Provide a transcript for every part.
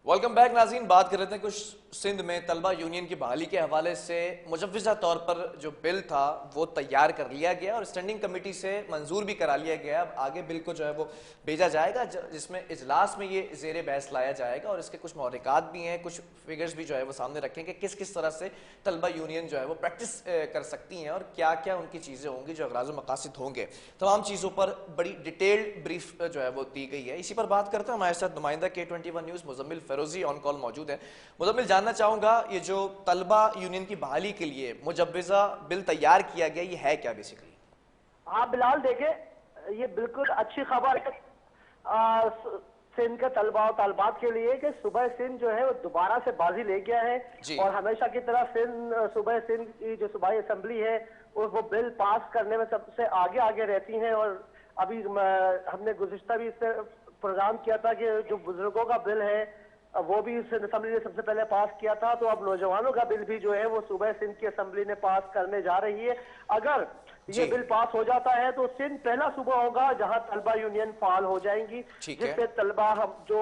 Welcome back नाज़रीन। बात कर रहे थे कुछ सिंध में तलबा यूनियन की बहाली के हवाले से मुजव्वज़ा तौर पर जो बिल था वो तैयार कर लिया गया और स्टैंडिंग कमेटी से मंजूर भी करा लिया गया। अब आगे बिल को जो है वो भेजा जाएगा जिसमें इजलास में ये ज़ेर बहस लाया जाएगा और इसके कुछ महरिकात भी हैं, कुछ फिगर्स भी जो है वो सामने रखेंगे किस किस तरह से तलबा यूनियन जो है वो प्रैक्टिस कर सकती हैं और क्या क्या उनकी चीज़ें होंगी जो अगराज़ मकासद होंगे। तमाम चीज़ों पर बड़ी डिटेल्ड ब्रीफ जो है वो दी गई है। इसी पर बात करते हैं, हमारे साथ नुमाइंदा K21 news Muzammil Ferozi on call मौजूद है। मुजम्मिल, जानना चाहूँगा ये जो तलबा यूनियन की बहाली के लिए मुजव्वज़ा बिल तैयार किया गया, ये है क्या बेसिकली? हाँ बिलाल, देखे ये बिल्कुल अच्छी खबर है सिंध के तलबा और तलबात के लिए कि सुबह सिंध जो है वो दोबारा से बाजी ले गया है और हमेशा की तरह सुबह सिंध की जो सूबाई असम्बली है वो बिल पास करने में सबसे आगे आगे रहती है। और अभी हमने गुज़िश्ता भी इस पर प्रोग्राम किया था कि जो बुजुर्गों का बिल है वो भी इस असम्बली ने सबसे पहले पास किया था, तो अब नौजवानों का बिल भी जो है वो सुबह सिंध की असम्बली ने पास करने जा रही है। अगर ये बिल पास हो जाता है तो सिंध पहला सूबा होगा जहां तलबा यूनियन फाल हो जाएंगी, जिससे तलबा हम जो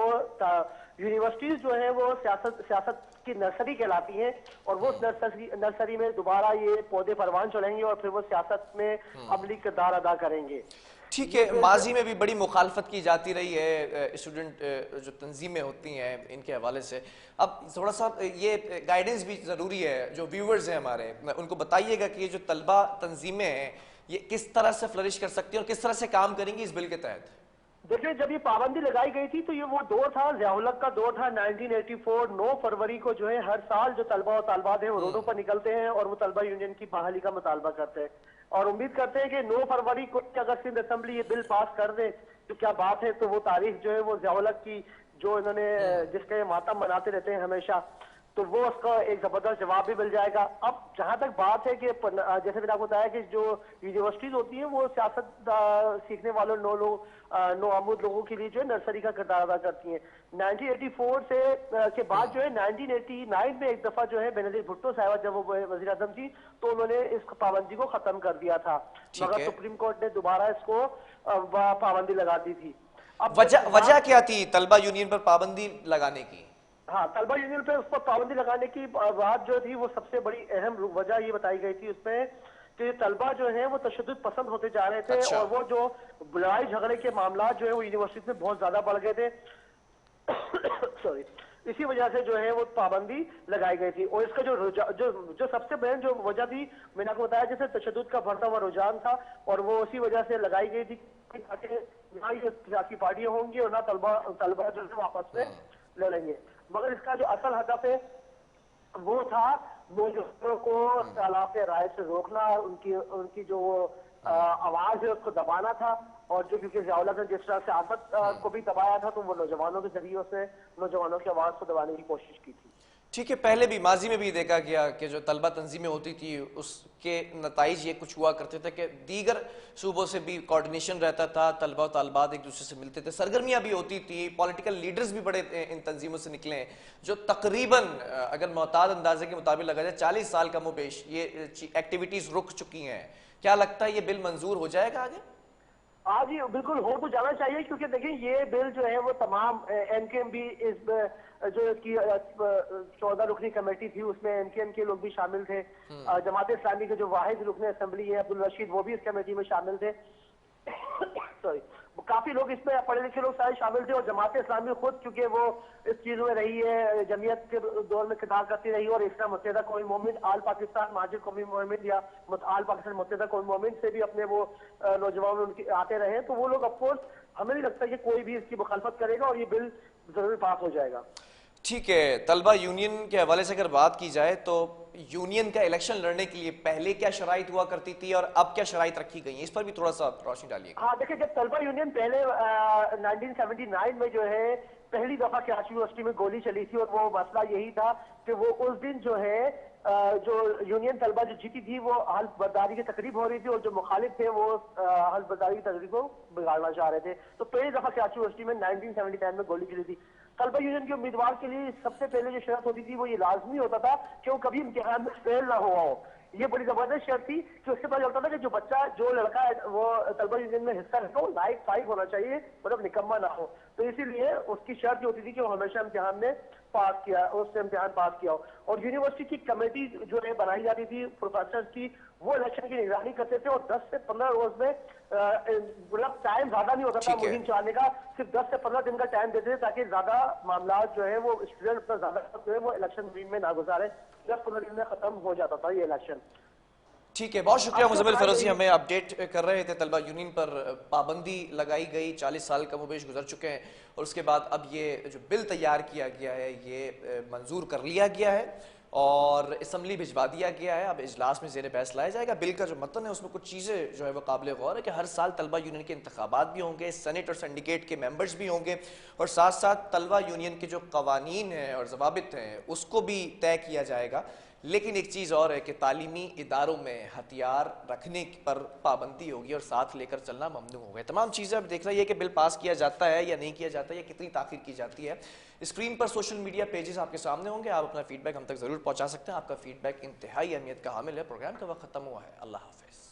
यूनिवर्सिटीज जो है वो सियासत की नर्सरी कहलाती हैं और वो नर्सरी में दोबारा ये पौधे परवान चलेंगे और फिर वो सियासत में अमली किरदार अदा करेंगे। ठीक है, माजी में भी बड़ी मुखालफत की जाती रही है स्टूडेंट जो तंजीमें होती हैं इनके हवाले से। अब थोड़ा सा ये गाइडेंस भी ज़रूरी है, जो व्यूवर्स हैं हमारे उनको बताइएगा कि ये जो तलबा तंजीमें हैं ये किस तरह से फ्लरिश कर सकती हैं और किस तरह से काम करेंगी इस बिल के तहत। देखिए, जब ये पाबंदी लगाई गई थी तो ये वो दौर था, ज़िया-उल-हक का दौर था 1984। 9 फरवरी को जो है हर साल जो तलबा और तालबात हैं वो रोडों पर निकलते हैं और वो तलबा यूनियन की बहाली का मुतालबा करते हैं और उम्मीद करते हैं कि 9 फरवरी को अगर सिंध असम्बली ये बिल पास कर दे तो क्या बात है। तो वो तारीख जो है वो ज़िया-उल-हक की जो इन्होंने जिसका ये मातम मनाते रहते हैं हमेशा, तो वो उसका एक जबरदस्त जवाब भी मिल जाएगा। अब जहां तक बात है कि जैसे मैंने आपको बताया कि जो यूनिवर्सिटीज होती हैं वो सियासत सीखने वालों नो आमूद लोगों के लिए जो है नर्सरी का किरदार अदा करती हैं। 1984 से के बाद जो है 1989 में एक दफा जो है बेनजीर भुट्टो साहिबा जब वो वजीर आजम थी तो उन्होंने इस पाबंदी को खत्म कर दिया था, मगर सुप्रीम कोर्ट ने दोबारा इसको पाबंदी लगा दी थी। अब वजह क्या थी तलबा यूनियन पर पाबंदी लगाने की? हाँ, तलबा यूनियन पे उस पर पाबंदी लगाने की बात जो थी वो सबसे बड़ी अहम वजह ये बताई गई थी उसमें कि तलबा जो है वो तशद्दुद पसंद होते जा रहे थे और वो जो लड़ाई झगड़े के मामला जो है वो यूनिवर्सिटी में बहुत ज्यादा बढ़ गए थे सॉरी, इसी वजह से जो है वो पाबंदी लगाई गई थी। और इसका जो सबसे बहन जो वजह थी मैंने आपको बताया, जैसे तशद्दुद का बढ़ता हुआ रुझान था और वो उसी वजह से लगाई गई थी ताकि ना ये सियासी पार्टियां होंगी और ना तलबा जो है आपस में लड़ेंगे। मगर इसका जो असल हदफ है वो था मुजफ्फरों को खिलाफ राय से रोकना, उनकी जो आवाज है उसको दबाना था। और जो क्योंकि ज़िया-उल-हक ने जिस तरह से सियासत को भी दबाया था तो वो नौजवानों के जरिए से नौजवानों की आवाज को दबाने की कोशिश की थी। ठीक है, पहले भी माजी में भी देखा गया कि जो तलबा तंजीमें होती थी उसके नताइज ये कुछ हुआ करते थे कि दीगर सूबों से भी कोऑर्डिनेशन रहता था, तलबा और तालबात एक दूसरे से मिलते थे, सरगर्मियाँ भी होती थी, पॉलिटिकल लीडर्स भी बड़े इन तंजीमों से निकले हैं जो तकरीबन अगर मोहताद अंदाजे के मुताबिक लगा जाए 40 साल का मुबेश ये एक्टिविटीज रुक चुकी हैं। क्या लगता है ये बिल मंजूर हो जाएगा आगे? आज ही बिल्कुल हो तो जाना चाहिए, क्योंकि देखिए ये बिल जो है वो तमाम एमकेएम भी इस जो इसकी 14 रुकनी कमेटी थी उसमें एमकेएम के लोग भी शामिल थे। जमात इस्लामी के जो वाहिद रुकने असेंबली है अब्दुल रशीद वो भी इस कमेटी में शामिल थे सॉरी, काफी लोग इसमें पढ़े लिखे लोग सारे शामिल थे। और जमात इस्लामी खुद चूंकि वो इस चीज में रही है, जमीयत के दौर में खिताब करती रही और इसका मुत्तहिदा कौमी मोमिन आल पाकिस्तान महाजिर कौमी मोमिन या आल पाकिस्तान मुत्तहिदा कौमी मोमिन से भी अपने वो नौजवान उनके आते रहे, तो वो लोग अफकोर्स हमें नहीं लगता कि कोई भी इसकी मुखालफत करेगा और ये बिल जरूर पास हो जाएगा। ठीक है, तलबा यूनियन के हवाले से अगर बात की जाए तो यूनियन का इलेक्शन लड़ने के लिए पहले क्या शराइत हुआ करती थी और अब क्या शराइत रखी गई है, इस पर भी थोड़ा सा रोशनी डालिएगा। हाँ देखिए, जब तलबा यूनियन पहले 1979 में जो है पहली दफा कराची यूनिवर्सिटी में गोली चली थी और वो मसला यही था कि वो उस दिन जो है जो यूनियन तलबा जो जीती थी वो हल्फ बर्दारी की तकरीब हो रही थी और जो मुखालिफ थे वो हल्फ बर्दारी की तकरीब को बिगाड़ना चाह रहे थे। तो पहली दफा कराची यूनिवर्सिटी में 1979 में गोली चली थी। तलबा यूनियन के उम्मीदवार के लिए सबसे पहले जो शर्त होती थी वो ये लाजमी होता था कि वो कभी इम्तिहान में फेल ना हुआ हो। ये बड़ी जबरदस्त शर्त थी कि उससे पता चलता था कि जो बच्चा, जो लड़का वो तलबा यूनियन में हिस्सा लेता हो लायक फाइक होना चाहिए, मतलब निकम्मा ना हो। तो इसीलिए उसकी शर्त ये होती थी कि वो हमेशा इम्तिहान में पास किया, उससे इम्तिहान पास किया हो। और यूनिवर्सिटी की कमेटी जो है बनाई जाती थी प्रोफेसर की, वो इलेक्शन की निगरानी करते थे और 10 से 15 रोज में मतलब टाइम ज्यादा नहीं होता था मुहिम चलाने का, सिर्फ 10 से 15 दिन का टाइम देते थे ताकि ज्यादा मामला जो है वो स्टूडेंट अपना ज्यादा जो है वो इलेक्शन मुहिम में ना गुजारे। 10-15 दिन में खत्म हो जाता था ये इलेक्शन। ठीक है, बहुत शुक्रिया मुज़म्मिल फरोजी, हमें अपडेट कर रहे थे। तलबा यूनियन पर पाबंदी लगाई गई, 40 साल कम बेश गुजर चुके हैं और उसके बाद अब ये जो बिल तैयार किया गया है ये मंजूर कर लिया गया है और असम्बली भिजवा दिया गया है। अब इजलास में ज़ेर बहस लाया जाएगा। बिल का जो मतन है उसमें कुछ चीज़ें जो है वो काबिल गौर है कि हर साल तलबा यूनियन के इंतखाबात भी होंगे, सेनेट और सिंडिकेट के मेंबर्स भी होंगे और साथ साथ तलबा यूनियन के जो कवानीन हैं और जवाबित हैं उसको भी तय किया जाएगा। लेकिन एक चीज़ और है कि तालीमी इदारों में हथियार रखने पर पाबंदी होगी और साथ लेकर चलना ममनू होगा। तमाम चीज़ें अब देख रही है कि बिल पास किया जाता है या नहीं किया जाता है या कितनी ताख़ीर की जाती है। स्क्रीन पर सोशल मीडिया पेजेस आपके सामने होंगे, आप अपना फीडबैक हम तक ज़रूर पहुँचा सकते हैं। आपका फीडबैक इंतहाई अहमियत का हामिल है। प्रोग्राम का वक्त ख़त्म हुआ है। अल्लाह हाफ़िज़।